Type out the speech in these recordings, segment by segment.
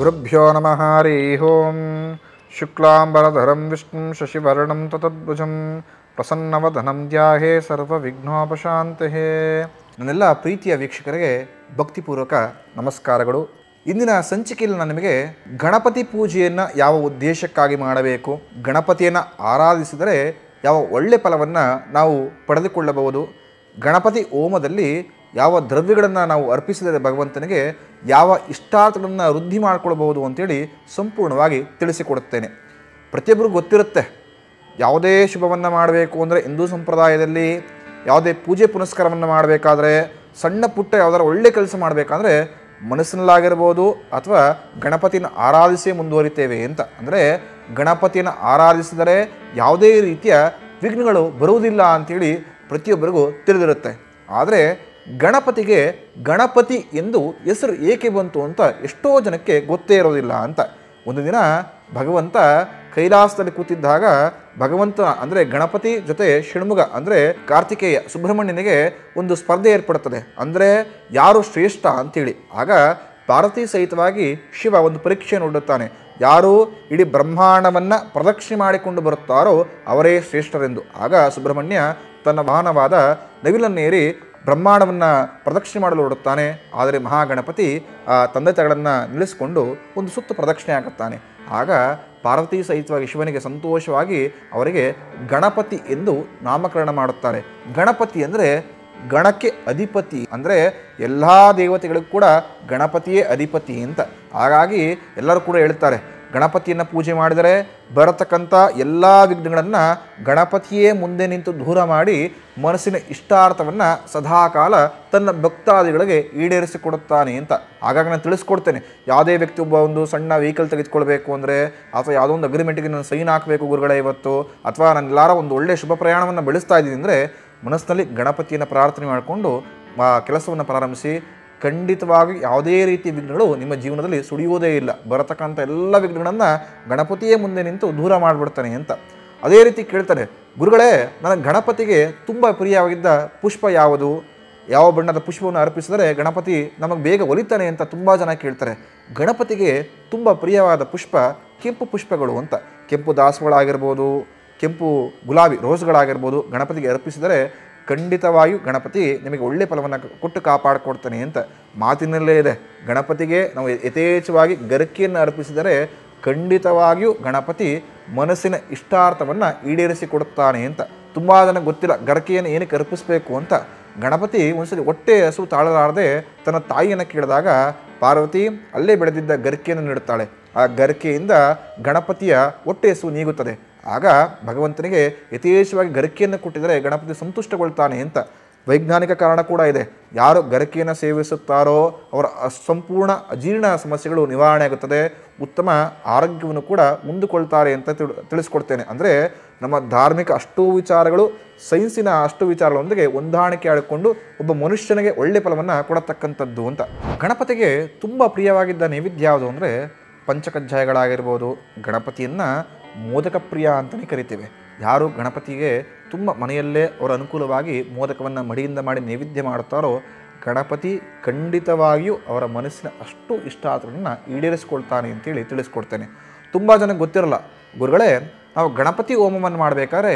ಗುರುಭ್ಯೋ ನಮಃ ಹರಿ ಓಂ. ಶುಕ್ಲಾಂಬರಧರಂ ವಿಷ್ಣುಂ ಶಶಿವರ್ಣಂ ತತದ್ಭುಜಂ ಪ್ರಸನ್ನವದನಂ ಧ್ಯಾಯೇ ಸರ್ವವಿಘ್ನೋಪಶಾಂತಯೇ. ನನ್ನೆಲ್ಲ ಪ್ರೀತಿಯ ವೀಕ್ಷಕರಿಗೆ ಭಕ್ತಿಪೂರ್ವಕ ನಮಸ್ಕಾರಗಳು. ಇಂದಿನ ಸಂಚಿಕೆಯಲ್ಲಿ ನಾನು ನಿಮಗೆ ಗಣಪತಿ ಪೂಜೆಯನ್ನು ಯಾವ ಉದ್ದೇಶಕ್ಕಾಗಿ ಮಾಡಬೇಕು, ಗಣಪತಿಯನ್ನು ಆರಾಧಿಸಿದರೆ ಯಾವ ಒಳ್ಳೆ ಫಲವನ್ನು ನಾವು ಪಡೆದುಕೊಳ್ಳಬಹುದು, ಗಣಪತಿ ಹೋಮದಲ್ಲಿ ಯಾವ ದ್ರವ್ಯಗಳನ್ನು ನಾವು ಅರ್ಪಿಸಿದರೆ ಭಗವಂತನಿಗೆ ಯಾವ ಇಷ್ಟಾರ್ಥಗಳನ್ನು ವೃದ್ಧಿ ಮಾಡಿಕೊಳ್ಬಹುದು ಅಂತೇಳಿ ಸಂಪೂರ್ಣವಾಗಿ ತಿಳಿಸಿಕೊಡುತ್ತೇನೆ. ಪ್ರತಿಯೊಬ್ಬರಿಗೂ ಗೊತ್ತಿರುತ್ತೆ, ಯಾವುದೇ ಶುಭವನ್ನು ಮಾಡಬೇಕು ಅಂದರೆ ಹಿಂದೂ ಸಂಪ್ರದಾಯದಲ್ಲಿ ಯಾವುದೇ ಪೂಜೆ ಪುನಸ್ಕಾರವನ್ನು ಮಾಡಬೇಕಾದ್ರೆ, ಸಣ್ಣ ಪುಟ್ಟ ಯಾವುದಾದ್ರು ಒಳ್ಳೆ ಕೆಲಸ ಮಾಡಬೇಕಾದ್ರೆ ಮನಸ್ಸಿನಲ್ಲಾಗಿರ್ಬೋದು ಅಥವಾ ಗಣಪತಿನ ಆರಾಧಿಸಿ ಮುಂದುವರಿತೇವೆ ಅಂತ. ಅಂದರೆ ಗಣಪತಿಯನ್ನು ಆರಾಧಿಸಿದರೆ ಯಾವುದೇ ರೀತಿಯ ವಿಘ್ನಗಳು ಬರುವುದಿಲ್ಲ ಅಂಥೇಳಿ ಪ್ರತಿಯೊಬ್ಬರಿಗೂ ತಿಳಿದಿರುತ್ತೆ. ಆದರೆ ಗಣಪತಿಗೆ ಗಣಪತಿ ಎಂದು ಹೆಸರು ಏಕೆ ಬಂತು ಅಂತ ಎಷ್ಟೋ ಜನಕ್ಕೆ ಗೊತ್ತೇ ಇರೋದಿಲ್ಲ ಅಂತ. ಒಂದು ದಿನ ಭಗವಂತ ಕೈಲಾಸದಲ್ಲಿ ಕೂತಿದ್ದಾಗ ಭಗವಂತ ಅಂದರೆ ಗಣಪತಿ ಜೊತೆ ಷಣ್ಮುಗ ಅಂದರೆ ಕಾರ್ತಿಕೇಯ ಸುಬ್ರಹ್ಮಣ್ಯನಿಗೆ ಒಂದು ಸ್ಪರ್ಧೆ ಏರ್ಪಡುತ್ತದೆ. ಅಂದರೆ ಯಾರು ಶ್ರೇಷ್ಠ ಅಂಥೇಳಿ. ಆಗ ಪಾರ್ವತಿ ಸಹಿತವಾಗಿ ಶಿವ ಒಂದು ಪರೀಕ್ಷೆ ನೋಡುತ್ತಾನೆ. ಯಾರು ಇಡೀ ಬ್ರಹ್ಮಾಂಡವನ್ನು ಪ್ರದಕ್ಷಿಣೆ ಮಾಡಿಕೊಂಡು ಬರುತ್ತಾರೋ ಅವರೇ ಶ್ರೇಷ್ಠರೆಂದು. ಆಗ ಸುಬ್ರಹ್ಮಣ್ಯ ತನ್ನ ವಾಹನವಾದ ನವಿಲನ್ನೇರಿ ಬ್ರಹ್ಮಾಂಡವನ್ನು ಪ್ರದಕ್ಷಿಣೆ ಮಾಡಲು ಹೊರಡುತ್ತಾನೆ. ಆದರೆ ಮಹಾಗಣಪತಿ ಆ ತಂದೆ ತಾಯಿಗಳನ್ನು ನಿಲ್ಲಿಸಿಕೊಂಡು ಒಂದು ಸುತ್ತು ಪ್ರದಕ್ಷಿಣೆ ಆಗುತ್ತಾನೆ. ಆಗ ಪಾರ್ವತಿ ಸಹಿತವಾಗಿ ಶಿವನಿಗೆ ಸಂತೋಷವಾಗಿ ಅವರಿಗೆ ಗಣಪತಿ ಎಂದು ನಾಮಕರಣ ಮಾಡುತ್ತಾರೆ. ಗಣಪತಿ ಅಂದರೆ ಗಣಕ್ಕೆ ಅಧಿಪತಿ, ಅಂದರೆ ಎಲ್ಲ ದೇವತೆಗಳಿಗೂ ಕೂಡ ಗಣಪತಿಯೇ ಅಧಿಪತಿ ಅಂತ. ಹಾಗಾಗಿ ಎಲ್ಲರೂ ಕೂಡ ಹೇಳ್ತಾರೆ, ಗಣಪತಿಯನ್ನು ಪೂಜೆ ಮಾಡಿದರೆ ಬರತಕ್ಕಂಥ ಎಲ್ಲ ವಿಘ್ನಗಳನ್ನು ಗಣಪತಿಯೇ ಮುಂದೆ ನಿಂತು ದೂರ ಮಾಡಿ ಮನಸ್ಸಿನ ಇಷ್ಟಾರ್ಥವನ್ನು ಸದಾಕಾಲ ತನ್ನ ಭಕ್ತಾದಿಗಳಿಗೆ ಈಡೇರಿಸಿಕೊಡುತ್ತಾನೆ ಅಂತ. ಹಾಗಾಗಿ ನಾನು ತಿಳಿಸ್ಕೊಡ್ತೇನೆ, ಯಾವುದೇ ವ್ಯಕ್ತಿ ಒಬ್ಬ ಒಂದು ಸಣ್ಣ ವೆಹಿಕಲ್ ತೆಗೆದುಕೊಳ್ಬೇಕು ಅಂದರೆ ಅಥವಾ ಯಾವುದೋ ಒಂದು ಅಗ್ರಿಮೆಂಟಿಗೆ ನಾನು ಸೈನ್ ಹಾಕಬೇಕು ಗುರುಗಳೇ ಇವತ್ತು, ಅಥವಾ ನಾನು ಎಲ್ಲಾರ ಒಂದು ಒಳ್ಳೆಯ ಶುಭ ಪ್ರಯಾಣವನ್ನು ಬೆಳೆಸ್ತಾ ಇದ್ದೀನಿ ಅಂದರೆ ಮನಸ್ಸಿನಲ್ಲಿ ಗಣಪತಿಯನ್ನು ಪ್ರಾರ್ಥನೆ ಮಾಡಿಕೊಂಡು ಆ ಕೆಲಸವನ್ನು ಪ್ರಾರಂಭಿಸಿ ಖಂಡಿತವಾಗಿ ಯಾವುದೇ ರೀತಿ ವಿಘ್ನಗಳು ನಿಮ್ಮ ಜೀವನದಲ್ಲಿ ಸುಳಿಯುವುದೇ ಇಲ್ಲ. ಬರತಕ್ಕಂಥ ಎಲ್ಲ ವಿಘ್ನಗಳನ್ನು ಗಣಪತಿಯೇ ಮುಂದೆ ನಿಂತು ದೂರ ಮಾಡಿಬಿಡ್ತಾನೆ ಅಂತ. ಅದೇ ರೀತಿ ಕೇಳ್ತಾರೆ, ಗುರುಗಳೇ ನನಗೆ ಗಣಪತಿಗೆ ತುಂಬ ಪ್ರಿಯವಾಗಿದ್ದ ಪುಷ್ಪ ಯಾವುದು, ಯಾವ ಬಣ್ಣದ ಪುಷ್ಪವನ್ನು ಅರ್ಪಿಸಿದರೆ ಗಣಪತಿ ನಮಗೆ ಬೇಗ ಒಲಿತಾನೆ ಅಂತ ತುಂಬ ಜನ ಕೇಳ್ತಾರೆ. ಗಣಪತಿಗೆ ತುಂಬ ಪ್ರಿಯವಾದ ಪುಷ್ಪ ಕೆಂಪು ಪುಷ್ಪಗಳು ಅಂತ. ಕೆಂಪು ದಾಸಗಳಾಗಿರ್ಬೋದು, ಕೆಂಪು ಗುಲಾಬಿ ರೋಸ್ಗಳಾಗಿರ್ಬೋದು ಗಣಪತಿಗೆ ಅರ್ಪಿಸಿದರೆ ಖಂಡಿತವಾಗಿಯೂ ಗಣಪತಿ ನಿಮಗೆ ಒಳ್ಳೆಯ ಫಲವನ್ನು ಕೊಟ್ಟು ಕಾಪಾಡಿಕೊಡ್ತಾನೆ ಅಂತ. ಮಾತಿನಲ್ಲೇ ಇದೆ, ಗಣಪತಿಗೆ ನಾವು ಯಥೇಚ್ಛವಾಗಿ ಗರಿಕೆಯನ್ನು ಅರ್ಪಿಸಿದರೆ ಖಂಡಿತವಾಗಿಯೂ ಗಣಪತಿ ಮನಸ್ಸಿನ ಇಷ್ಟಾರ್ಥವನ್ನು ಈಡೇರಿಸಿಕೊಡುತ್ತಾನೆ ಅಂತ. ತುಂಬ ಜನ ಗೊತ್ತಿಲ್ಲ ಗರಿಕೆಯನ್ನು ಏನಕ್ಕೆ ಅರ್ಪಿಸಬೇಕು ಅಂತ. ಗಣಪತಿ ಒಂದ್ಸರಿ ಹೊಟ್ಟೆ ಹಸು ತಾಳಲಾರದೆ ತನ್ನ ತಾಯಿಯನ್ನು ಕೇಳಿದಾಗ ಪಾರ್ವತಿ ಅಲ್ಲೇ ಬೆಳೆದಿದ್ದ ಗರಿಕೆಯನ್ನು ನೀಡುತ್ತಾಳೆ. ಆ ಗರಿಕೆಯಿಂದ ಗಣಪತಿಯ ಹೊಟ್ಟೆ ಹಸು ನೀಗುತ್ತದೆ. ಆಗ ಭಗವಂತನಿಗೆ ಯಥೇಚ್ಛವಾಗಿ ಗರಿಕೆಯನ್ನು ಕೊಟ್ಟಿದರೆ ಗಣಪತಿ ಸಂತುಷ್ಟಗೊಳ್ತಾನೆ ಅಂತ. ವೈಜ್ಞಾನಿಕ ಕಾರಣ ಕೂಡ ಇದೆ. ಯಾರು ಗರಿಕೆಯನ್ನು ಸೇವಿಸುತ್ತಾರೋ ಅವರ ಸಂಪೂರ್ಣ ಅಜೀರ್ಣ ಸಮಸ್ಯೆಗಳು ನಿವಾರಣೆ ಆಗುತ್ತದೆ, ಉತ್ತಮ ಆರೋಗ್ಯವನ್ನು ಕೂಡ ಮುಂದುಕೊಳ್ತಾರೆ ಅಂತ ತಿಳಿಸ್ಕೊಡ್ತೇನೆ. ಅಂದರೆ ನಮ್ಮ ಧಾರ್ಮಿಕ ಅಷ್ಟೂ ವಿಚಾರಗಳು ಸೈನ್ಸಿನ ಅಷ್ಟು ವಿಚಾರಗಳೊಂದಿಗೆ ಹೊಂದಾಣಿಕೆ ಆಡಿಕೊಂಡು ಒಬ್ಬ ಮನುಷ್ಯನಿಗೆ ಒಳ್ಳೆ ಫಲವನ್ನು ಕೊಡತಕ್ಕಂಥದ್ದು ಅಂತ. ಗಣಪತಿಗೆ ತುಂಬ ಪ್ರಿಯವಾಗಿದ್ದ ನೈವೇದ್ಯ ಯಾವುದು ಅಂದರೆ ಪಂಚಕಜ್ಜಾಯಗಳಾಗಿರ್ಬೋದು. ಗಣಪತಿಯನ್ನು ಮೋದಕ ಪ್ರಿಯ ಅಂತಲೇ ಕರಿತೇವೆ. ಯಾರು ಗಣಪತಿಗೆ ತುಂಬ ಮನೆಯಲ್ಲೇ ಅವರ ಅನುಕೂಲವಾಗಿ ಮೋದಕವನ್ನು ಮಡಿಯಿಂದ ಮಾಡಿ ನೈವೇದ್ಯ ಮಾಡುತ್ತಾರೋ ಗಣಪತಿ ಖಂಡಿತವಾಗಿಯೂ ಅವರ ಮನಸ್ಸಿನ ಅಷ್ಟು ಇಷ್ಟಾರ್ಥಗಳನ್ನು ಈಡೇರಿಸಿಕೊಳ್ತಾನೆ ಅಂತೇಳಿ ತಿಳಿಸ್ಕೊಡ್ತೇನೆ. ತುಂಬ ಜನಕ್ಕೆ ಗೊತ್ತಿರಲ್ಲ, ಗುರುಗಳೇ ನಾವು ಗಣಪತಿ ಹೋಮವನ್ನು ಮಾಡಬೇಕಾದ್ರೆ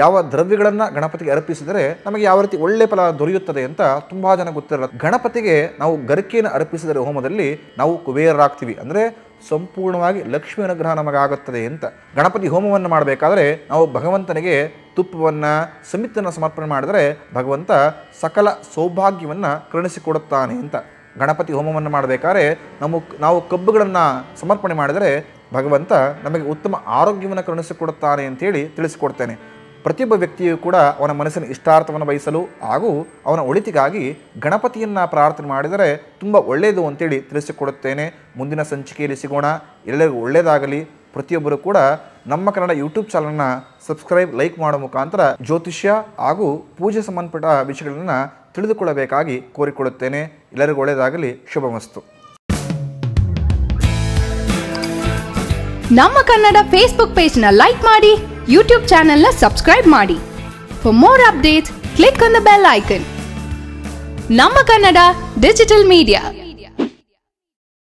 ಯಾವ ದ್ರವ್ಯಗಳನ್ನು ಗಣಪತಿಗೆ ಅರ್ಪಿಸಿದರೆ ನಮಗೆ ಯಾವ ರೀತಿ ಒಳ್ಳೆ ಫಲ ದೊರೆಯುತ್ತದೆ ಅಂತ ತುಂಬ ಜನ ಗೊತ್ತಿರಲ್ಲ. ಗಣಪತಿಗೆ ನಾವು ಗರಿಕೆಯನ್ನು ಅರ್ಪಿಸಿದರೆ ಹೋಮದಲ್ಲಿ ನಾವು ಕುಬೇರರಾಗ್ತೀವಿ, ಅಂದರೆ ಸಂಪೂರ್ಣವಾಗಿ ಲಕ್ಷ್ಮೀ ಅನುಗ್ರಹ ನಮಗಾಗುತ್ತದೆ ಅಂತ. ಗಣಪತಿ ಹೋಮವನ್ನು ಮಾಡಬೇಕಾದ್ರೆ ನಾವು ಭಗವಂತನಿಗೆ ತುಪ್ಪವನ್ನು ಸಮಿತನ್ನು ಸಮರ್ಪಣೆ ಮಾಡಿದರೆ ಭಗವಂತ ಸಕಲ ಸೌಭಾಗ್ಯವನ್ನು ಕರುಣಿಸಿಕೊಡುತ್ತಾನೆ ಅಂತ. ಗಣಪತಿ ಹೋಮವನ್ನು ಮಾಡಬೇಕಾದ್ರೆ ನಾವು ಕಬ್ಬುಗಳನ್ನು ಸಮರ್ಪಣೆ ಮಾಡಿದರೆ ಭಗವಂತ ನಮಗೆ ಉತ್ತಮ ಆರೋಗ್ಯವನ್ನು ಕರುಣಿಸಿಕೊಡುತ್ತಾನೆ ಅಂತೇಳಿ ತಿಳಿಸಿಕೊಡ್ತೇನೆ. ಪ್ರತಿಯೊಬ್ಬ ವ್ಯಕ್ತಿಯು ಕೂಡ ಅವನ ಮನಸ್ಸಿನ ಇಷ್ಟಾರ್ಥವನ್ನು ಬಯಸಲು ಹಾಗೂ ಅವನ ಒಳಿತಿಗಾಗಿ ಗಣಪತಿಯನ್ನು ಪ್ರಾರ್ಥನೆ ಮಾಡಿದರೆ ತುಂಬ ಒಳ್ಳೆಯದು ಅಂತೇಳಿ ತಿಳಿಸಿಕೊಡುತ್ತೇನೆ. ಮುಂದಿನ ಸಂಚಿಕೆಯಲ್ಲಿ ಸಿಗೋಣ. ಎಲ್ಲರಿಗೂ ಒಳ್ಳೆಯದಾಗಲಿ. ಪ್ರತಿಯೊಬ್ಬರು ಕೂಡ ನಮ್ಮ ಕನ್ನಡ ಯೂಟ್ಯೂಬ್ ಚಾನಲ್ನ ಸಬ್ಸ್ಕ್ರೈಬ್, ಲೈಕ್ ಮಾಡೋ ಮುಖಾಂತರ ಜ್ಯೋತಿಷ್ಯ ಹಾಗೂ ಪೂಜೆ ಸಂಬಂಧಪಟ್ಟ ವಿಷಯಗಳನ್ನು ತಿಳಿದುಕೊಳ್ಳಬೇಕಾಗಿ ಕೋರಿಕೊಳ್ಳುತ್ತೇನೆ. ಎಲ್ಲರಿಗೂ ಒಳ್ಳೆಯದಾಗಲಿ. ಶುಭಮಸ್ತು. ನಮ್ಮ ಕನ್ನಡ ಫೇಸ್ಬುಕ್ ಪೇಜ್ನ ಲೈಕ್ ಮಾಡಿ, ಯೂಟ್ಯೂಬ್ ಚಾನೆಲ್ನ ಸಬ್ಸ್ಕ್ರೈಬ್ ಮಾಡಿ. For more updates click on the bell icon. ನಮ್ಮ ಕನ್ನಡ ಡಿಜಿಟಲ್ ಮೀಡಿಯಾ.